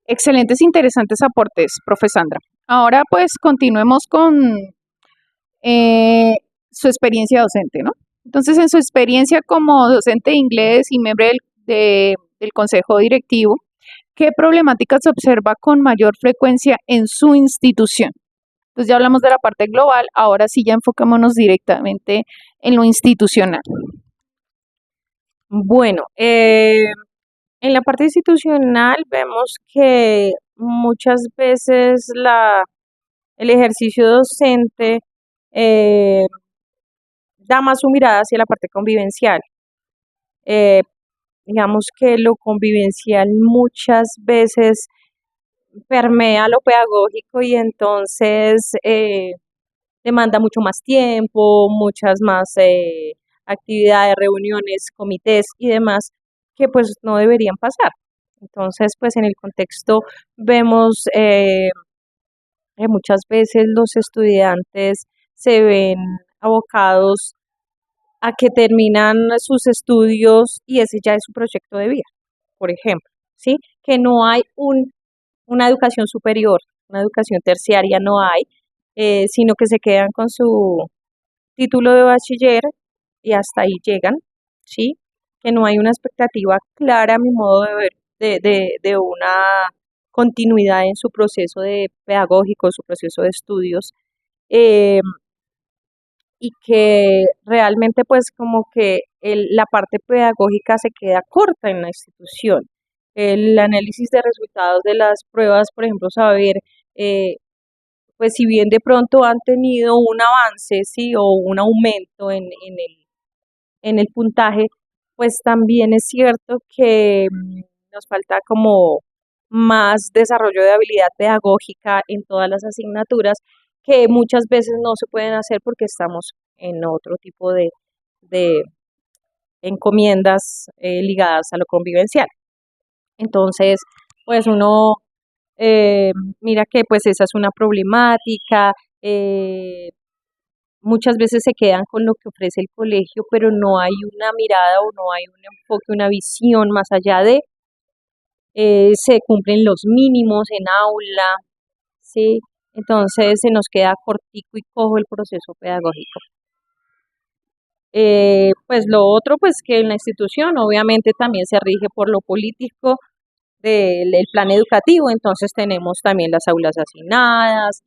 Excelentes, interesantes aportes, profe Sandra. Ahora pues continuemos con eh, su experiencia docente, ¿no? Entonces, en su experiencia como docente de inglés y miembro del consejo directivo, ¿qué problemáticas se observa con mayor frecuencia en su institución? Entonces ya hablamos de la parte global, ahora sí ya enfocémonos directamente en lo institucional. Bueno, en la parte institucional vemos que muchas veces el ejercicio docente eh, da más su mirada hacia la parte convivencial. Eh, digamos que lo convivencial muchas veces permea lo pedagógico y entonces demanda mucho más tiempo, muchas más actividades, reuniones, comités y demás que pues no deberían pasar. Entonces, pues en el contexto vemos que muchas veces los estudiantes se ven abocados a que terminan sus estudios y ese ya es su proyecto de vida, por ejemplo, ¿sí? Que no hay una educación superior, una educación terciaria no hay, sino que se quedan con su título de bachiller y hasta ahí llegan, ¿sí? Que no hay una expectativa clara, a mi modo de ver, de una continuidad en su proceso de pedagógico, su proceso de estudios, eh, y que realmente pues como que la parte pedagógica se queda corta en la institución. El análisis de resultados de las pruebas, por ejemplo, saber eh, pues si bien de pronto han tenido un avance, sí, o un aumento en el puntaje, pues también es cierto que nos falta como más desarrollo de habilidad pedagógica en todas las asignaturas que muchas veces no se pueden hacer porque estamos en otro tipo de encomiendas ligadas a lo convivencial. Entonces, pues uno eh, mira que pues esa es una problemática, muchas veces se quedan con lo que ofrece el colegio, pero no hay una mirada o no hay un enfoque, una visión más allá de, se cumplen los mínimos en aula, ¿sí? Entonces se nos queda cortico y cojo el proceso pedagógico. Pues lo otro, pues que en la institución obviamente también se rige por lo político del plan educativo, entonces tenemos también las aulas asignadas,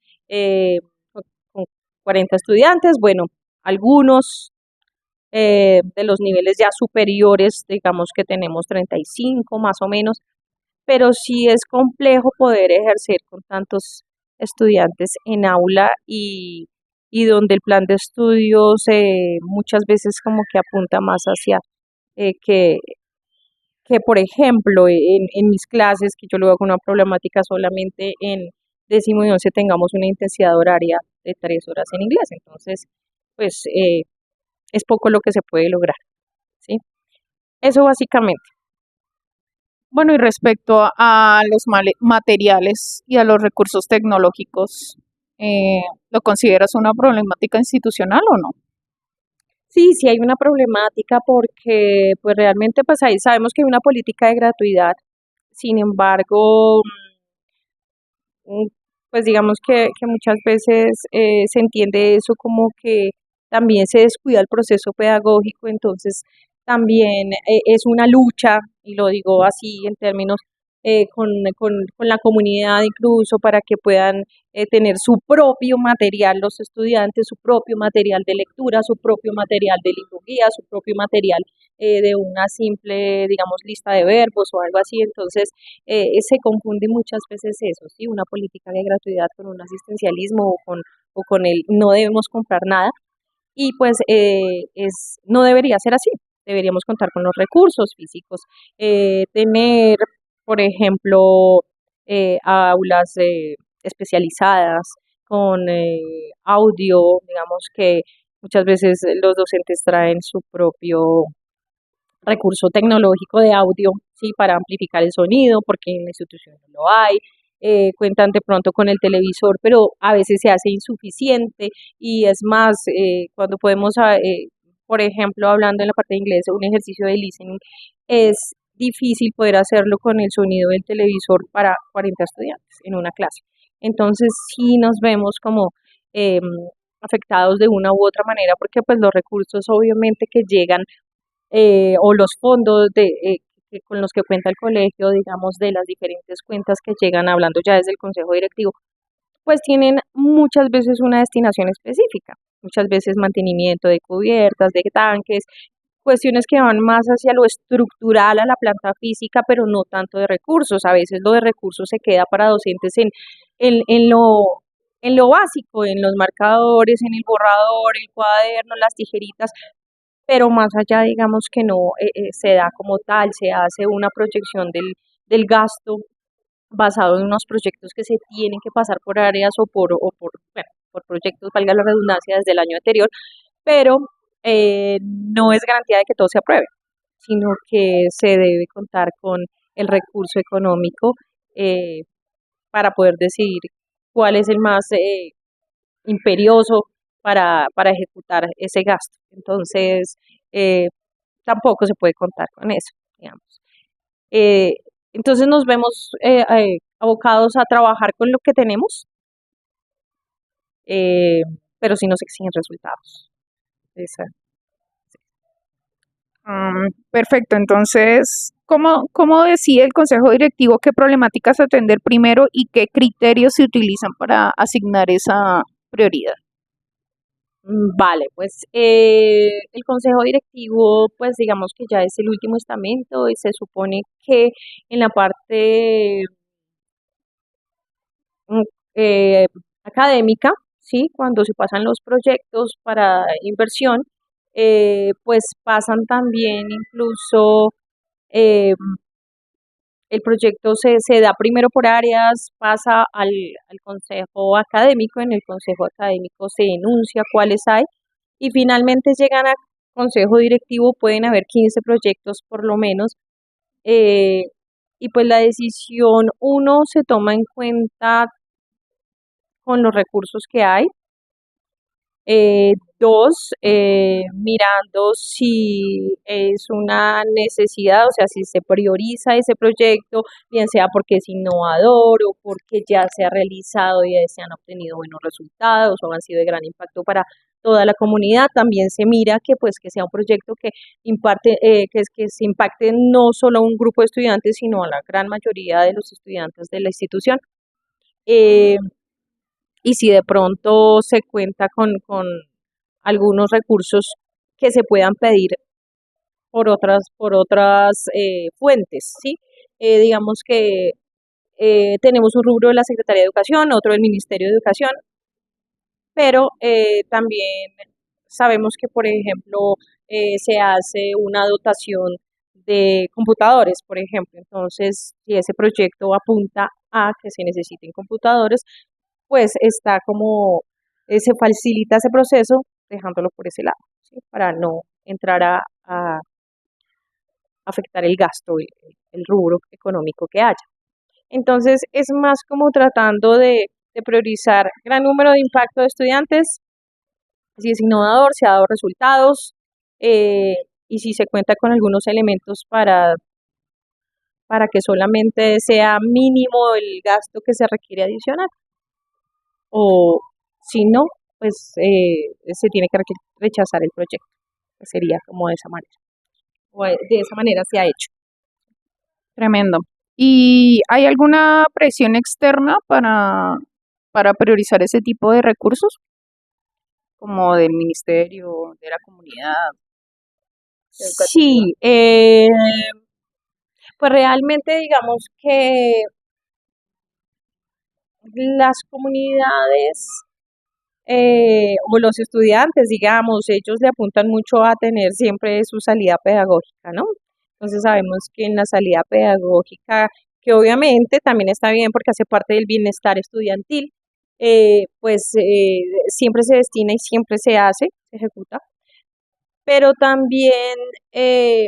con 40 estudiantes, bueno, algunos de los niveles ya superiores, digamos que tenemos 35 más o menos, pero sí es complejo poder ejercer con tantos estudiantes en aula y donde el plan de estudios muchas veces como que apunta más hacia eh, que, que, por ejemplo, en mis clases, que yo lo hago con una problemática solamente en décimo y once tengamos una intensidad horaria de 3 horas en inglés, entonces, pues es poco lo que se puede lograr, ¿sí? Eso básicamente. Bueno, y respecto a los materiales y a los recursos tecnológicos, ¿lo consideras una problemática institucional o no? Sí, sí hay una problemática porque pues realmente pues ahí sabemos que hay una política de gratuidad, sin embargo, mm, pues digamos que muchas veces se entiende eso como que también se descuida el proceso pedagógico, entonces también es una lucha, y lo digo así en términos con la comunidad incluso para que puedan tener su propio material los estudiantes, su propio material de lectura, su propio material de liturgia, su propio material de una simple, digamos, lista de verbos o algo así, entonces se confunde muchas veces eso, ¿sí? Una política de gratuidad con un asistencialismo o con el no debemos comprar nada y pues no debería ser así. Deberíamos contar con los recursos físicos, tener, por ejemplo, aulas especializadas con audio, digamos que muchas veces los docentes traen su propio recurso tecnológico de audio, sí, para amplificar el sonido, porque en la institución no lo hay. Cuentan de pronto con el televisor, pero a veces se hace insuficiente y es más, cuando podemos, por ejemplo, hablando en la parte de inglés, un ejercicio de listening es difícil poder hacerlo con el sonido del televisor para 40 estudiantes en una clase. Entonces sí nos vemos como eh, afectados de una u otra manera porque pues los recursos obviamente que llegan o los fondos con los que cuenta el colegio, digamos, de las diferentes cuentas que llegan hablando ya desde el consejo directivo, pues tienen muchas veces una destinación específica, muchas veces mantenimiento de cubiertas, de tanques, cuestiones que van más hacia lo estructural, a la planta física, pero no tanto de recursos. A veces lo de recursos se queda para docentes en, en lo, en lo básico, en los marcadores, en el borrador, el cuaderno, las tijeritas, pero más allá, digamos que no se da como tal, se hace una proyección del gasto basado en unos proyectos que se tienen que pasar por áreas bueno, por proyectos, valga la redundancia, desde el año anterior, pero no es garantía de que todo se apruebe, sino que se debe contar con el recurso económico eh, para poder decidir cuál es el más imperioso para ejecutar ese gasto. Entonces, eh, tampoco se puede contar con eso, digamos. Eh, entonces nos vemos abocados a trabajar con lo que tenemos, eh, pero sí nos exigen resultados. Esa- Perfecto, entonces, ¿cómo decide el consejo directivo qué problemáticas atender primero y qué criterios se utilizan para asignar esa prioridad? Vale, pues el consejo directivo, pues digamos que ya es el último estamento y se supone que en la parte mm, eh, académica, ¿sí? Cuando se pasan los proyectos para inversión, pues pasan también incluso eh, el proyecto se da primero por áreas, pasa al consejo académico, en el consejo académico se enuncia cuáles hay y finalmente llegan a consejo directivo, pueden haber 15 proyectos por lo menos, eh, y pues la decisión uno se toma en cuenta con los recursos que hay. Dos, mirando si es una necesidad, o sea, si se prioriza ese proyecto, bien sea porque es innovador o porque ya se ha realizado y se han obtenido buenos resultados o han sido de gran impacto para toda la comunidad. También se mira que pues que sea un proyecto que imparte, que se impacte no solo a un grupo de estudiantes, sino a la gran mayoría de los estudiantes de la institución. Eh, y si de pronto se cuenta con algunos recursos que se puedan pedir por otras fuentes, ¿sí? Digamos que tenemos un rubro de la Secretaría de Educación, otro del Ministerio de Educación, pero también sabemos que, por ejemplo, se hace una dotación de computadores, por ejemplo. Entonces, si ese proyecto apunta a que se necesiten computadores, pues está como, se facilita ese proceso dejándolo por ese lado, ¿sí? Para no entrar a afectar el gasto, el rubro económico que haya. Entonces, es más como tratando de priorizar gran número de impacto de estudiantes, si es innovador, si ha dado resultados, eh, y si se cuenta con algunos elementos para que solamente sea mínimo el gasto que se requiere adicional, o si no, pues se tiene que rechazar el proyecto. Pues sería como de esa manera, de esa manera se ha hecho. Tremendo. ¿Y hay alguna presión externa para priorizar ese tipo de recursos, como del ministerio, de la comunidad educativa? Sí, pues realmente digamos que las comunidades o los estudiantes, digamos, ellos le apuntan mucho a tener siempre su salida pedagógica, ¿no? Entonces sabemos que en la salida pedagógica, que obviamente también está bien porque hace parte del bienestar estudiantil, pues siempre se destina y siempre se hace, se ejecuta, pero también eh,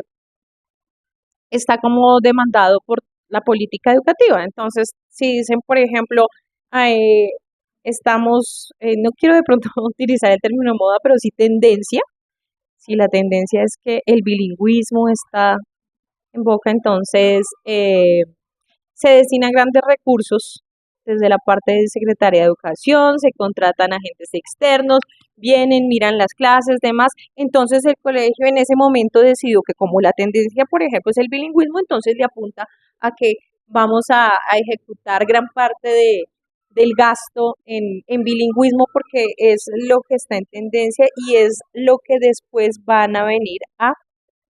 está como demandado por la política educativa. Entonces, si dicen, por ejemplo, eh, estamos, no quiero de pronto utilizar el término moda, pero sí tendencia, si la tendencia es que el bilingüismo está en Boca, entonces se destinan grandes recursos desde la parte de Secretaría de Educación, se contratan agentes externos, vienen, miran las clases, demás. Entonces el colegio en ese momento decidió que como la tendencia, por ejemplo, es el bilingüismo, entonces le apunta a que vamos a ejecutar gran parte del gasto en bilingüismo porque es lo que está en tendencia y es lo que después van a venir a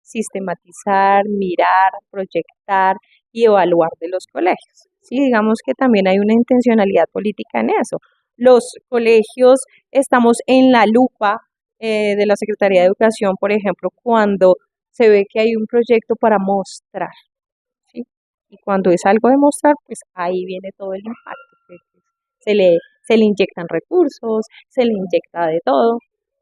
sistematizar, mirar, proyectar y evaluar de los colegios. Sí, digamos que también hay una intencionalidad política en eso. Los colegios estamos en la lupa de la Secretaría de Educación, por ejemplo, cuando se ve que hay un proyecto para mostrar, ¿sí? Y cuando es algo de mostrar, pues ahí viene todo el impacto. Se le, se le inyectan recursos, se le inyecta de todo,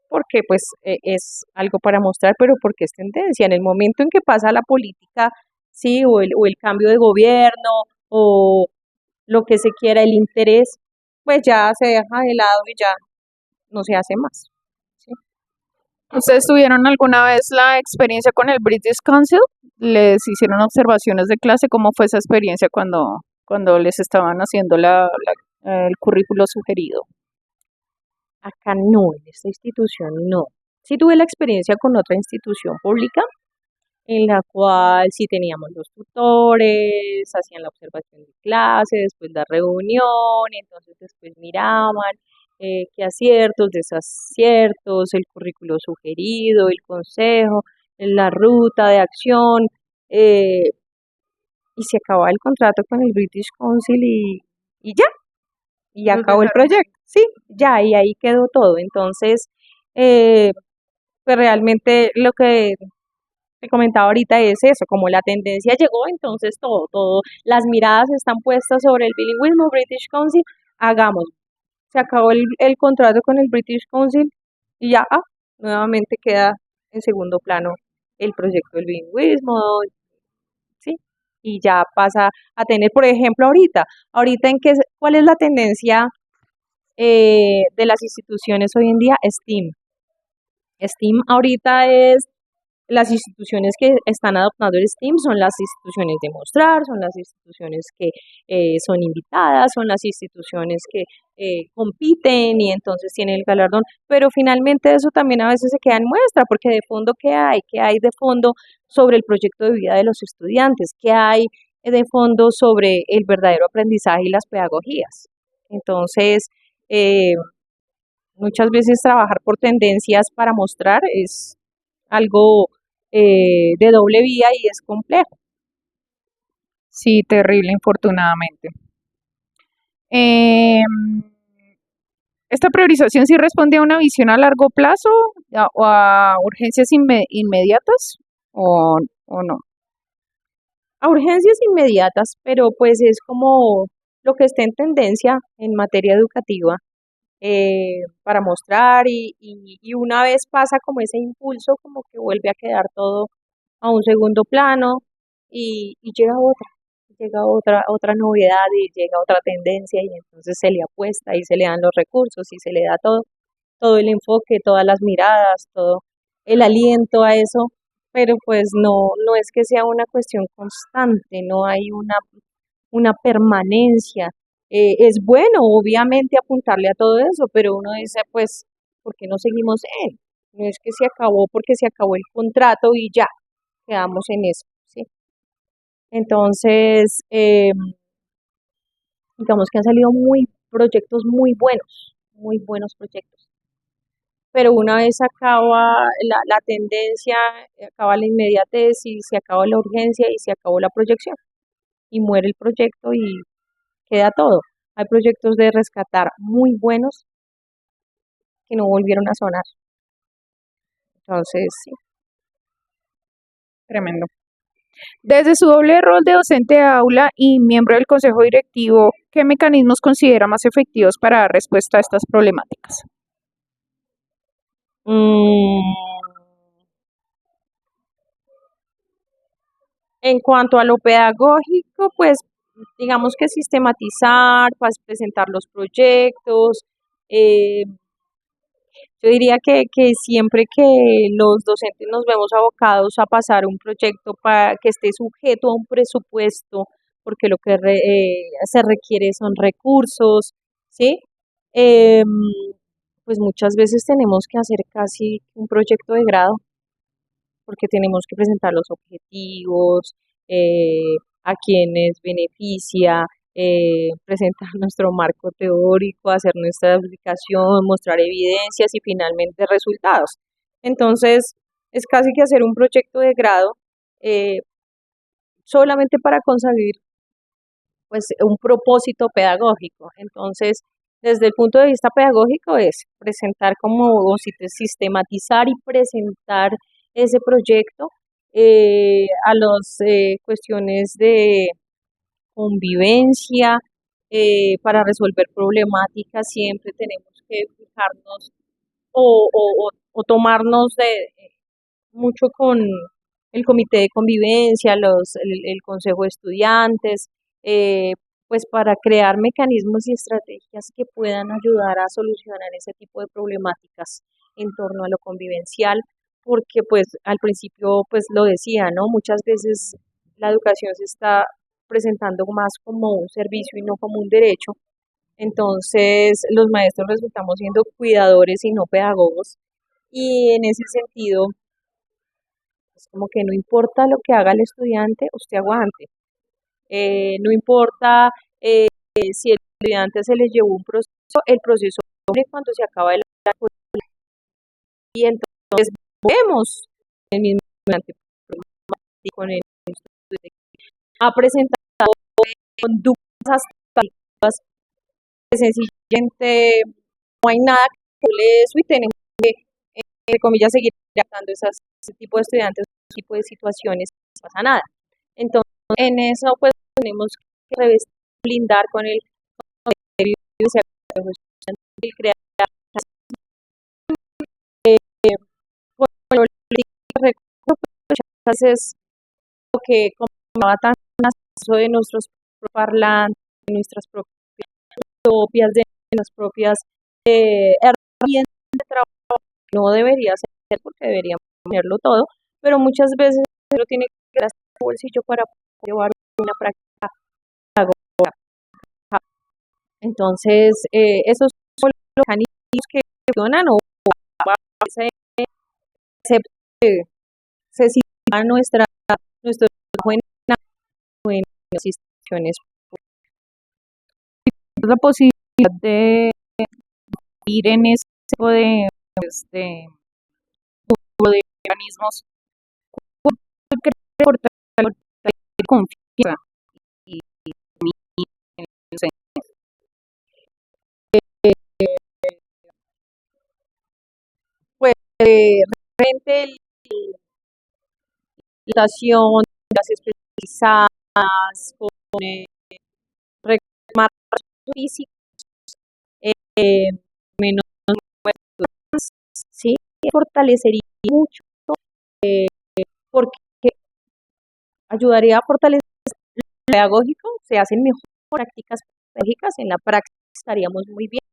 porque pues es algo para mostrar, pero porque es tendencia. En el momento en que pasa la política, sí, o el cambio de gobierno, o lo que se quiera, el interés, pues ya se deja de lado y ya no se hace más. ¿Sí? ¿Ustedes tuvieron alguna vez la experiencia con el British Council? ¿Les hicieron observaciones de clase? ¿Cómo fue esa experiencia cuando les estaban haciendo el currículo sugerido? Acá no, en esta institución no. Sí tuve la experiencia con otra institución pública, en la cual sí teníamos los tutores, hacían la observación de clase, después la reunión, y entonces después miraban qué aciertos, desaciertos, el currículo sugerido, el consejo, la ruta de acción, eh, y se acababa el contrato con el British Council y ya, y Los acabó el dejaron. proyecto, sí, ya, y ahí quedó todo. Entonces, eh, pues realmente lo que te comentaba ahorita es eso, como la tendencia llegó, entonces todo, las miradas están puestas sobre el bilingüismo, British Council, hagamos. Se acabó el contrato con el British Council y ya, nuevamente queda en segundo plano el proyecto del bilingüismo, ¿sí? Y ya pasa a tener, por ejemplo, ahorita ¿cuál es la tendencia de las instituciones hoy en día? STEAM. STEAM ahorita es las instituciones que están adoptando el STEAM son las instituciones de mostrar, son las instituciones que son invitadas, son las instituciones que compiten y entonces tienen el galardón, pero finalmente eso también a veces se queda en muestra, porque de fondo, ¿qué hay? ¿Qué hay de fondo sobre el proyecto de vida de los estudiantes? ¿Qué hay de fondo sobre el verdadero aprendizaje y las pedagogías? Entonces, eh, muchas veces trabajar por tendencias para mostrar es algo de doble vía y es complejo. Sí, terrible, infortunadamente. Eh, ¿Esta priorización sí responde a una visión a largo plazo o a urgencias inmediatas o no? A urgencias inmediatas, pero pues es como lo que está en tendencia en materia educativa para mostrar y una vez pasa como ese impulso, como que vuelve a quedar todo a un segundo plano y llega otra novedad y llega otra tendencia y entonces se le apuesta y se le dan los recursos y se le da todo el enfoque, todas las miradas, todo el aliento a eso, pero pues no es que sea una cuestión constante, no hay una permanencia. Es bueno, obviamente, apuntarle a todo eso, pero uno dice, pues, ¿por qué no seguimos en? No es que se acabó porque se acabó el contrato y ya, quedamos en eso, ¿sí? Entonces, digamos que han salido proyectos muy buenos proyectos. Pero una vez acaba la tendencia, acaba la inmediatez y se acaba la urgencia y se acabó la proyección y muere el proyecto y queda todo. Hay proyectos de rescatar muy buenos que no volvieron a sonar. Entonces, sí. Tremendo. Desde su doble rol de docente de aula y miembro del consejo directivo, ¿qué mecanismos considera más efectivos para dar respuesta a estas problemáticas? Mm, en cuanto a lo pedagógico, pues digamos que sistematizar, presentar los proyectos, eh, Yo diría que siempre que los docentes nos vemos abocados a pasar un proyecto para que esté sujeto a un presupuesto, porque lo que se requiere son recursos, ¿sí? Em, pues muchas veces tenemos que hacer casi un proyecto de grado, porque tenemos que presentar los objetivos, a quienes beneficia, presentar nuestro marco teórico, hacer nuestra aplicación, mostrar evidencias y finalmente resultados. Entonces, es casi que hacer un proyecto de grado eh, solamente para conseguir pues un propósito pedagógico. Entonces, desde el punto de vista pedagógico es presentar como, o sistematizar y presentar ese proyecto a las cuestiones de convivencia, para resolver problemáticas siempre tenemos que fijarnos o tomarnos mucho con el comité de convivencia, el consejo de estudiantes, eh, pues para crear mecanismos y estrategias que puedan ayudar a solucionar ese tipo de problemáticas en torno a lo convivencial, porque pues al principio pues lo decía, ¿no? Muchas veces la educación se está presentando más como un servicio y no como un derecho. Entonces, los maestros resultamos siendo cuidadores y no pedagogos. Y en ese sentido, es como que no importa lo que haga el estudiante, usted aguante. No importa si el estudiante se le llevó un proceso, el proceso sigue cuando se acaba el año. Y entonces vemos el mismo estudiante con el estudiante ha presentado conductas hasta que sencillamente no hay nada que le eso y tenemos que, entre comillas, seguir tratando ese tipo de estudiantes, ese tipo de situaciones, no pasa nada. Entonces, en eso pues tenemos que revestir, blindar con el y crear eh, bueno, muchas veces lo que comentaba tan de nuestros parlantes, de nuestras propias, de nuestras propias herramientas de trabajo, no debería ser porque deberíamos ponerlo todo, pero muchas veces uno tiene que hacer su bolsillo para llevar una práctica pedagógica. Entonces, esos son los mecanismos que funcionan o se, se sitúa nuestro trabajo en las instituciones. La posibilidad de ir en ese tipo pues, de organismos que reportar confianza y, Pues realmente la situación, las especializadas, con más físico, menos sí, fortalecería mucho, eh, porque ayudaría a fortalecer el pedagógico, se hacen mejor prácticas pedagógicas, en la práctica estaríamos muy bien,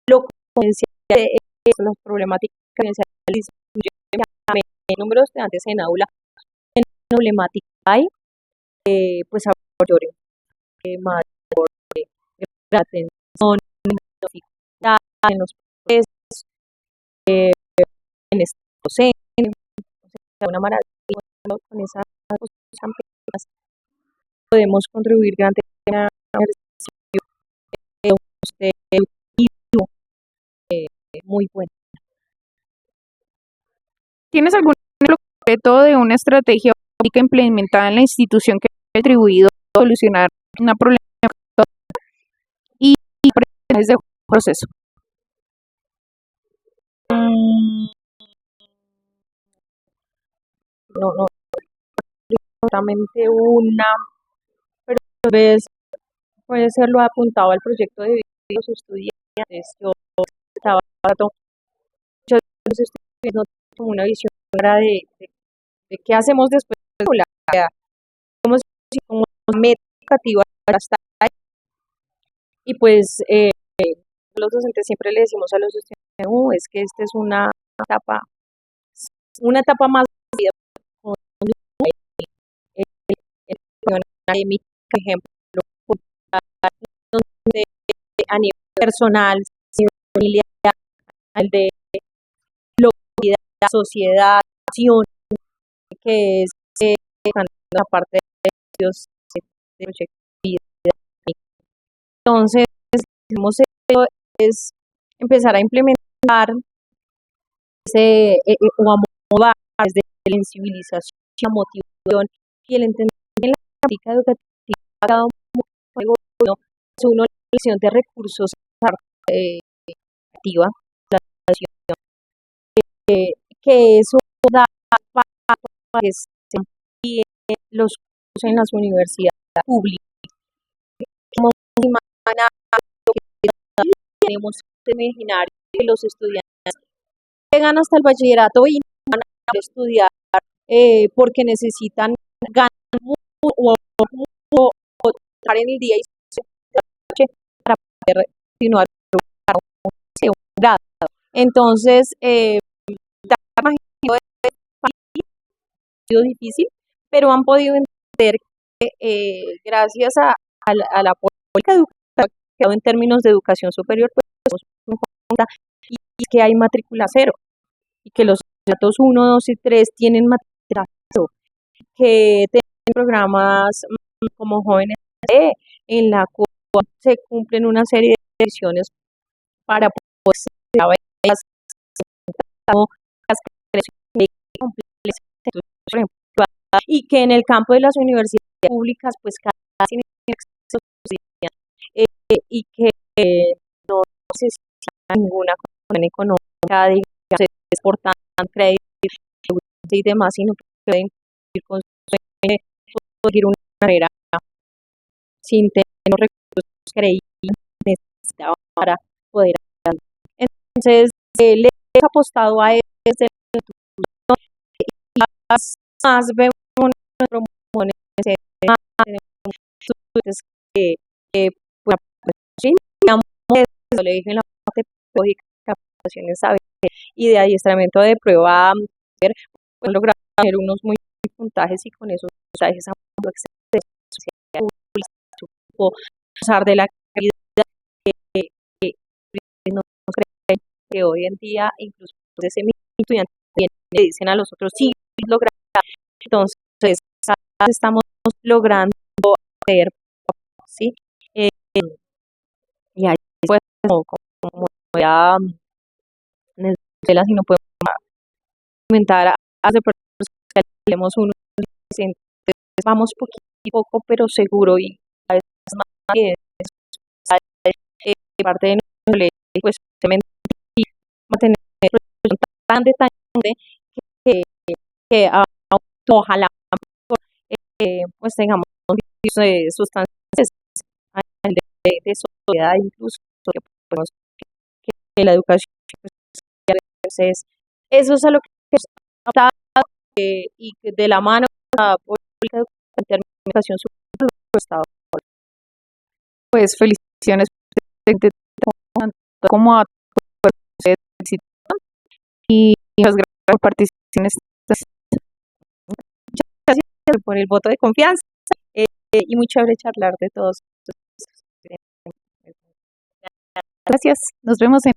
lo que las problemáticas el número de estudiantes en aula, en problemática hay, pues mayor, mayor atención, dificultad en los procesos, en este docente, de una maravilla, con esas cosas podemos contribuir grandemente a un ejercicio educativo muy bueno. ¿Tienes algún ejemplo concreto de una estrategia implementada en la institución que ha contribuido a solucionar una problemática y desde un proceso? No, solamente una, pero tal vez puede ser lo apuntado al proyecto de vida de los estudiantes. Yo estaba muchos de los estudiantes no tienen como una visión clara de qué hacemos después de la escuela, como meta educativa hasta ahí. Y pues los docentes siempre le decimos a los estudiantes, es que esta es etapa, una etapa más de vida, con el, el académico, por ejemplo, donde a nivel personal, familiar, el de la sociedad, acción, que es la parte de estudios de proyecto de vida. Entonces, hemos hecho es empezar a implementar o a mover desde la sensibilización, la motivación y el entendimiento en la práctica educativa ha dado mucho bueno, es una elección de recursos activa, la educación, que eso da para que se amplíen los cursos en las universidades públicas. Como tenemos que imaginar que los estudiantes llegan hasta el bachillerato y van a estudiar porque necesitan ganar o estar en el día y para poder continuar un grado. Entonces, sido difícil, pero han podido entender que gracias a la política educativa en términos de educación superior, pues y que hay matrícula cero y que los datos 1, 2 y 3 tienen matrícula cero, que tienen programas como Jóvenes en la cual se cumplen una serie de decisiones para poder ser y que en el campo de las universidades públicas pues cada tiene acceso y que no necesita ninguna condición económica, digamos, exportando crédito y demás, sino que pueden ir con conseguir una carrera sin tener los recursos creíbles necesitados para poder hacerlo. Entonces, le he apostado a este y más vemos promociones que pues, le dije en la parte pedagógica, capacitaciones y de adiestramiento de prueba, pues, lograr tener unos muy puntajes y con esos puntajes a pasar de la calidad que no creen que hoy en día incluso ese mismo estudiante le dicen a los otros sí lograr. Entonces estamos logrando hacer, ¿sí? Y ahí pues como ya si no podemos aumentar a que tenemos uno, vamos poquito a poco pero seguro y a veces más que parte de nuestra ley pues mantener tan grande que ojalá pues tengamos sustancias de sociedad incluso que podemos que la educación pues, eso es a lo que está y de la mano de la política en términos de educación superior Estado. Pues felicitaciones como a y muchas gracias por participación. Muchas gracias por el voto de confianza y muy chévere charlar de todos. Gracias, nos vemos en